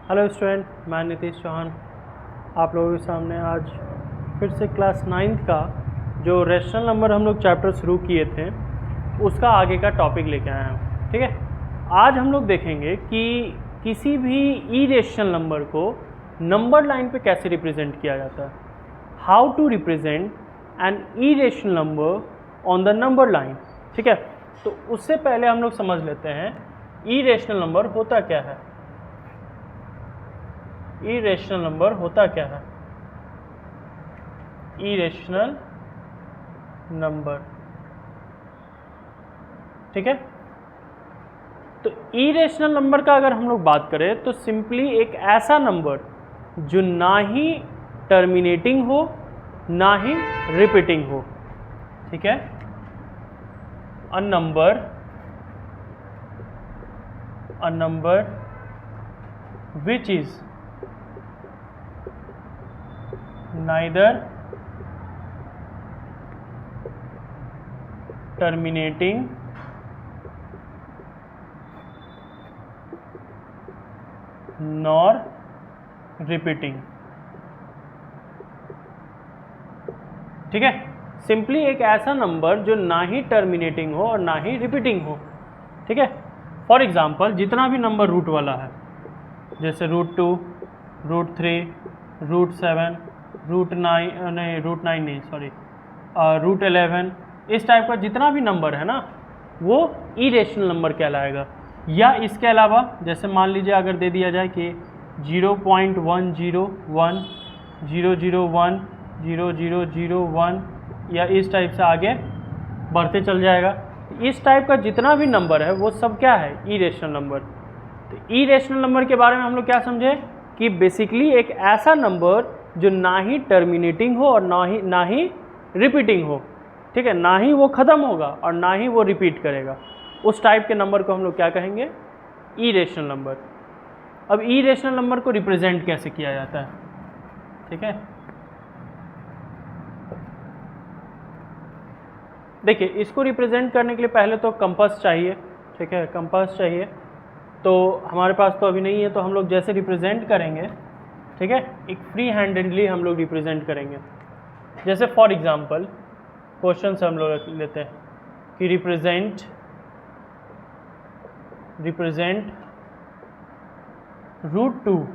Hello student, मैं नीतीश चौहान आप लोगों के सामने आज फिर से क्लास 9th का जो रेशनल नंबर हम लोग चैप्टर शुरू किए थे उसका आगे का टॉपिक लेके आए हैं। ठीक है, आज हम लोग देखेंगे कि किसी भी इरेशनल नंबर को नंबर लाइन पे कैसे रिप्रेजेंट किया जाता है, how to represent an irrational number on the number line. ठीक है, तो उससे पहले हम लोग समझ लेते हैं इरेशनल नंबर होता क्या है। इरेशनल नंबर होता क्या है? इरेशनल नंबर, ठीक है। तो इरेशनल नंबर का अगर हम लोग बात करें तो सिंपली एक ऐसा नंबर जो ना ही टर्मिनेटिंग हो ना ही रिपीटिंग हो। ठीक है, a number which is neither terminating nor repeating। ठीक है, सिंपली एक ऐसा नंबर जो ना ही टर्मिनेटिंग हो और ना ही रिपीटिंग हो। ठीक है, फॉर एग्जांपल जितना भी नंबर रूट वाला है, जैसे √2, √3, √7, √11, इस टाइप का जितना भी नंबर है ना वो इरेशनल नंबर कहलाएगा। या इसके अलावा जैसे मान लीजिए अगर दे दिया जाए कि 0.101, 001, 0001 या इस टाइप से आगे बढ़ते चल जाएगा। इस टाइप का जितना भी नंबर है वो सब क्या है? Irrational number. तो इरेशनल नंबर के बारे में हम लोग क्या समझे कि बेसिकली एक ऐसा नंबर जो ना ही टर्मिनेटिंग हो और ना ही रिपीटिंग हो। ठीक है, ना ही वो ख़त्म होगा और ना ही वो रिपीट करेगा, उस टाइप के नंबर को हम लोग क्या कहेंगे? Irrational number. अब इरेशनल नंबर को रिप्रेजेंट कैसे किया जाता है? ठीक है, देखिए इसको रिप्रेजेंट करने के लिए पहले तो कंपास चाहिए। ठीक है, कंपास चाहिए, तो हमारे पास तो अभी नहीं है, तो हम लोग जैसे रिप्रेजेंट करेंगे, ठीक है, एक फ्री हैंडेडली हम लोग रिप्रेजेंट करेंगे। जैसे फॉर एग्जांपल क्वेश्चन से हम लोग लेते हैं कि represent √2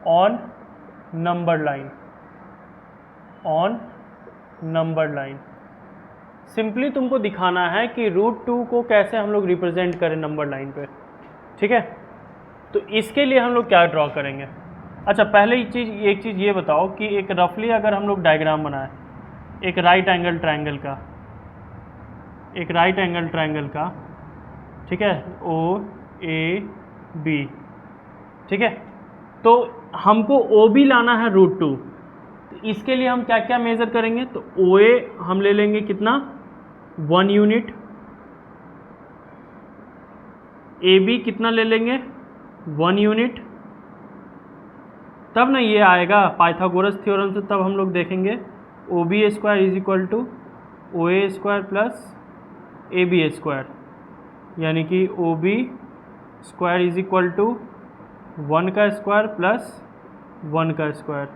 on number line. Simply तुमको दिखाना है कि √2 को कैसे हम लोग रिप्रेजेंट करें नंबर लाइन पे। ठीक है, तो इसके लिए हम लोग क्या ड्रॉ करेंगे? अच्छा, पहले एक चीज़ ये बताओ कि एक रफली अगर हम लोग डायग्राम बनाएं एक राइट एंगल ट्रायंगल का, ठीक है, OAB। ठीक है, तो हमको OB लाना है √2, तो इसके लिए हम क्या क्या मेज़र करेंगे? तो OA हम ले लेंगे कितना? 1 यूनिट। AB कितना ले लेंगे? 1 यूनिट। तब ना ये आएगा पाइथागोरस थ्योरम से, तब हम लोग देखेंगे OB² = OA² प्लस AB², यानी कि OB² = 1 का स्क्वायर प्लस 1 का स्क्वायर,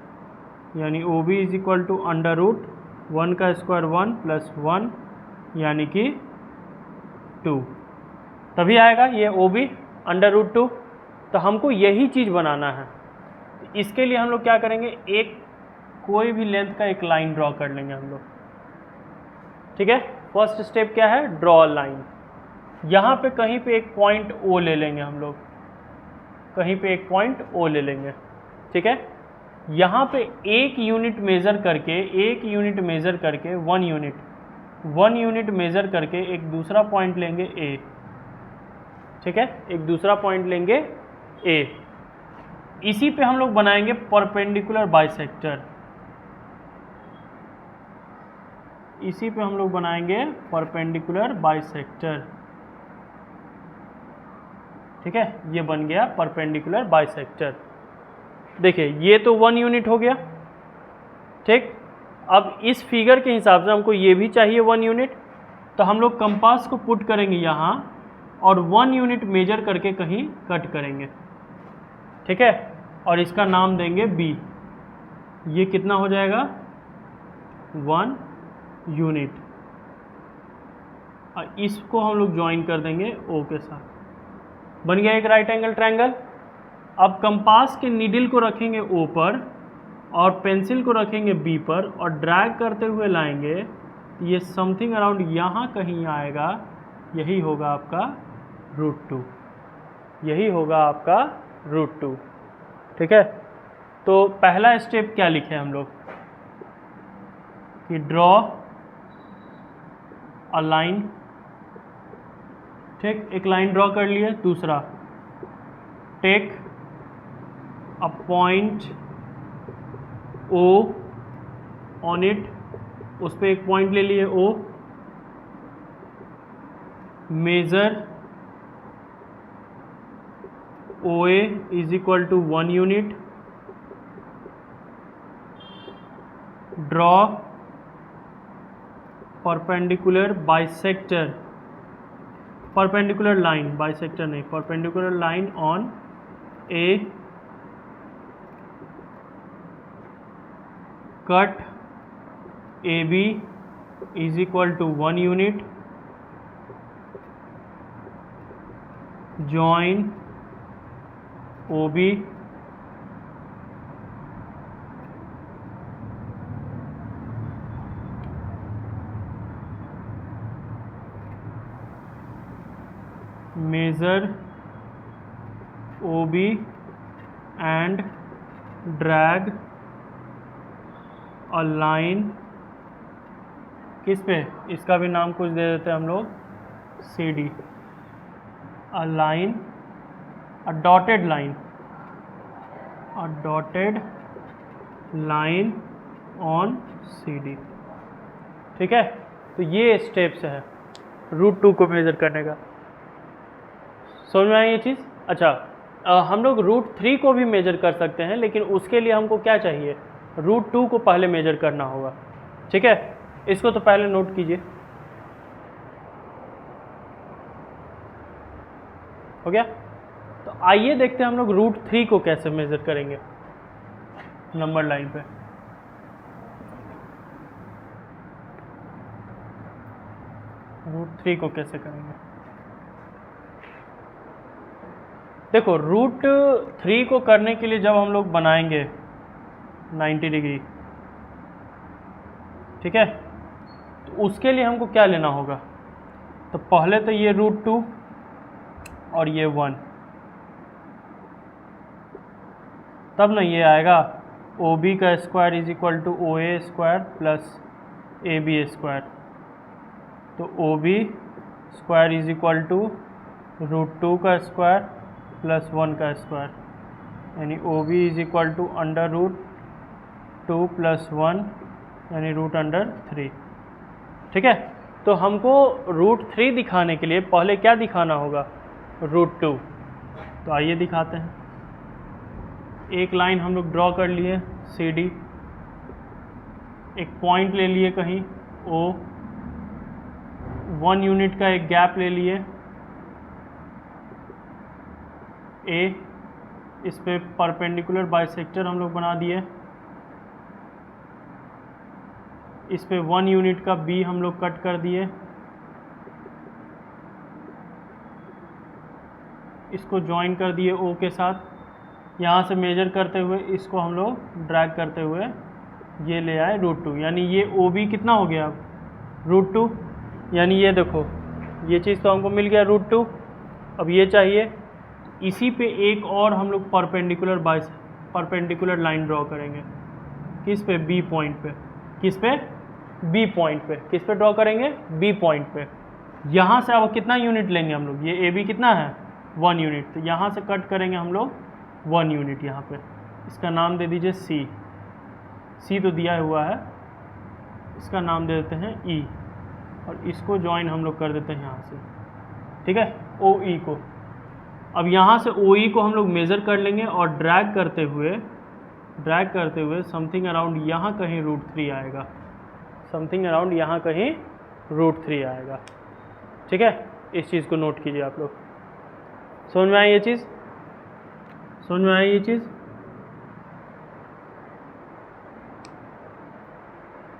यानी OB = √1 का स्क्वायर 1 प्लस 1 यानी कि 2, तभी आएगा ये OB √2। तो हमको यही चीज़ बनाना है। इसके लिए हम लोग क्या करेंगे? एक कोई भी लेंथ का एक लाइन ड्रॉ कर लेंगे हम लोग। ठीक है, फर्स्ट स्टेप क्या है? Draw line. यहाँ पे कहीं पे एक पॉइंट O ले लेंगे हम लोग, कहीं पे एक पॉइंट O ले लेंगे। ठीक है, यहाँ पे एक यूनिट मेज़र करके 1 यूनिट मेज़र करके एक दूसरा पॉइंट लेंगे A। ठीक है, एक दूसरा पॉइंट लेंगे A। इसी पे हम लोग बनाएंगे परपेंडिकुलर बाइसेक्टर। ठीक है, ये बन गया परपेंडिकुलर बाइसेक्टर। देखिए ये तो 1 यूनिट हो गया। ठीक, अब इस फिगर के हिसाब से हमको ये भी चाहिए 1 यूनिट, तो हम लोग कंपास को पुट करेंगे यहाँ और 1 यूनिट मेजर करके कहीं कट करेंगे। ठीक है, और इसका नाम देंगे b। ये कितना हो जाएगा 1 यूनिट, और इसको हम लोग ज्वाइन कर देंगे O के साथ, बन गया एक राइट एंगल ट्रायंगल। अब कंपास के नीडल को रखेंगे O पर और पेंसिल को रखेंगे B पर और ड्रैग करते हुए लाएंगे, ये समथिंग अराउंड यहाँ कहीं आएगा, यही होगा आपका √2, यही होगा आपका √2। ठीक है, तो पहला स्टेप क्या लिखे हम लोग कि ड्रॉ अ लाइन। ठीक, एक लाइन ड्रॉ कर लिए। दूसरा, take a point O on it, उस पर एक पॉइंट ले लिए O। Major OA is equal to 1 unit. Draw perpendicular bisector, perpendicular line, bisector नहीं, perpendicular line on A। Cut AB is equal to 1 unit. Join OB measure OB and drag a line, किस पे, इसका भी नाम कुछ दे देते हैं हम लोग CD, a line, a dotted line, a dotted line on CD। ठीक है, तो ये स्टेप्स है √2 को मेजर करने का। समझ में आई ये चीज़? अच्छा, हम लोग √3 को भी मेजर कर सकते हैं, लेकिन उसके लिए हमको क्या चाहिए, √2 को पहले मेजर करना होगा। ठीक है, इसको तो पहले नोट कीजिए। हो गया? तो आइए देखते हैं हम लोग √3 को कैसे मेजर करेंगे नंबर लाइन पे। √3 को कैसे करेंगे, देखो √3 को करने के लिए जब हम लोग बनाएंगे 90 डिग्री, ठीक है, तो उसके लिए हमको क्या लेना होगा, तो पहले तो ये √2 और ये 1, तब ना ये आएगा OB का square is equal to OA square plus AB square. तो OB square is equal to √2 का स्क्वायर प्लस 1 का स्क्वायर, यानी OB is equal to √2 plus 1 यानी √3। ठीक है, तो हमको √3 दिखाने के लिए पहले क्या दिखाना होगा, √2। तो आइए दिखाते हैं। एक लाइन हम लोग ड्रॉ कर लिए CD, एक पॉइंट ले लिए कहीं O, 1 यूनिट का एक गैप ले लिए A, इस पे परपेंडिकुलर बाइसेक्टर हम लोग बना दिए। इस पे 1 यूनिट का B हम लोग कट कर दिए। इसको ज्वाइन कर दिए O के साथ। यहाँ से मेजर करते हुए इसको हम लोग ड्रैग करते हुए ये ले आए √2, यानी ये OB कितना हो गया अब √2, यानी ये देखो ये चीज़ तो हमको मिल गया √2। अब ये चाहिए, इसी पे एक और हम लोग परपेंडिकुलर लाइन ड्रॉ करेंगे। किस पे, B पॉइंट पे। किस पे, B पॉइंट पे। किस पे ड्रॉ करेंगे, B पॉइंट पे। यहाँ से अब कितना यूनिट लेंगे हम लोग, ये AB कितना है 1 यूनिट, तो यहाँ से कट करेंगे हम लोग 1 यूनिट यहाँ पे। इसका नाम दे दीजिए C तो दिया हुआ है, इसका नाम दे देते हैं E, और इसको ज्वाइन हम लोग कर देते हैं यहाँ से। ठीक है, OE को। अब यहाँ से OE को हम लोग मेज़र कर लेंगे और ड्रैग करते हुए समथिंग अराउंड यहाँ कहीं √3 आएगा, समथिंग अराउंड यहाँ कहीं √3 आएगा। ठीक है, इस चीज़ को नोट कीजिए आप लोग। समझ में आई ये चीज़? समझ में आई ये चीज़?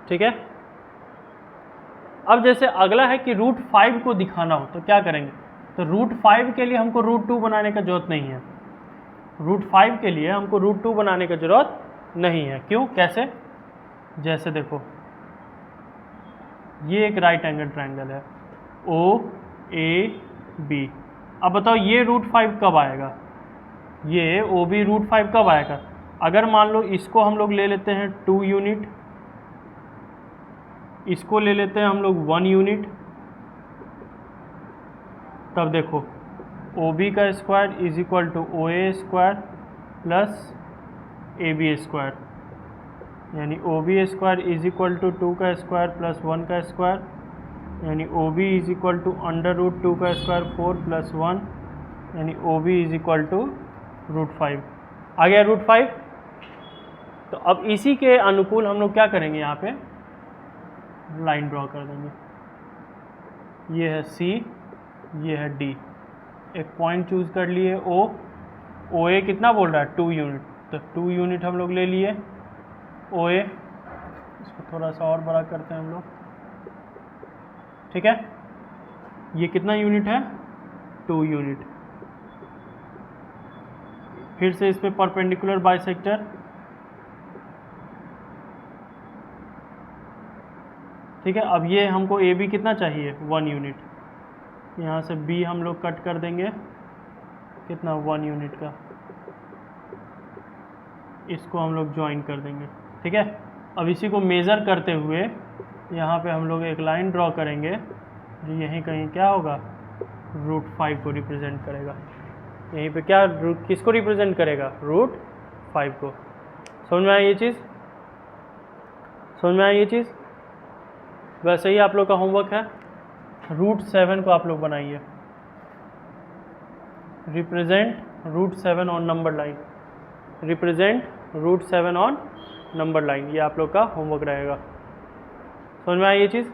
ठीक है। अब जैसे अगला है कि √5 को दिखाना हो तो क्या करेंगे? तो √5 के लिए हमको √2 बनाने का जरूरत नहीं है। √5 के लिए हमको √2 बनाने का जरूरत नहीं है। क्यों? कैसे? जैसे देखो, ये एक राइट एंगल ट्रायंगल है OAB। अब बताओ ये √5 कब आएगा? ये OB √5 कब आएगा? अगर मान लो इसको हम लोग ले लेते हैं 2 यूनिट, इसको ले लेते हैं हम लोग 1 यूनिट, तब देखो OB का square is equal to OA square plus AB square, यानी OB square is equal to 2 का स्क्वायर प्लस 1 का स्क्वायर, यानी OB इज इक्वल टू √2 का स्क्वायर 4 प्लस 1, यानी OB इज इक्वल टू √5। आ गया √5। तो अब इसी के अनुकूल हम लोग क्या करेंगे? यहाँ पे लाइन ड्रॉ कर देंगे। ये है C, ये है D। एक पॉइंट चूज कर लिए O। OA कितना बोल रहा है? 2 यूनिट, तो 2 यूनिट हम लोग ले लिए OA। इसको थोड़ा सा और बड़ा करते हैं हम लोग, ठीक है। ये कितना यूनिट है? 2 यूनिट। फिर से इस पे परपेंडिकुलर बाइसेक्टर, ठीक है। अब ये हमको AB कितना चाहिए? 1 यूनिट। यहाँ से B हम लोग कट कर देंगे, कितना? 1 यूनिट का। इसको हम लोग ज्वाइन कर देंगे, ठीक है। अब इसी को मेज़र करते हुए यहाँ पे हम लोग एक लाइन ड्रॉ करेंगे जो यहीं कहीं क्या होगा? √5 को रिप्रेजेंट करेगा। यहीं पे क्या किसको रिप्रेजेंट करेगा? √5 को। समझ में आई ये चीज़? समझ में आई ये चीज़? वैसे ही आप लोग का होमवर्क है, √7 को आप लोग बनाइए। Represent √7 on number line. Represent √7 on number line, ये आप लोग का होमवर्क रहेगा। समझ में आई ये चीज़?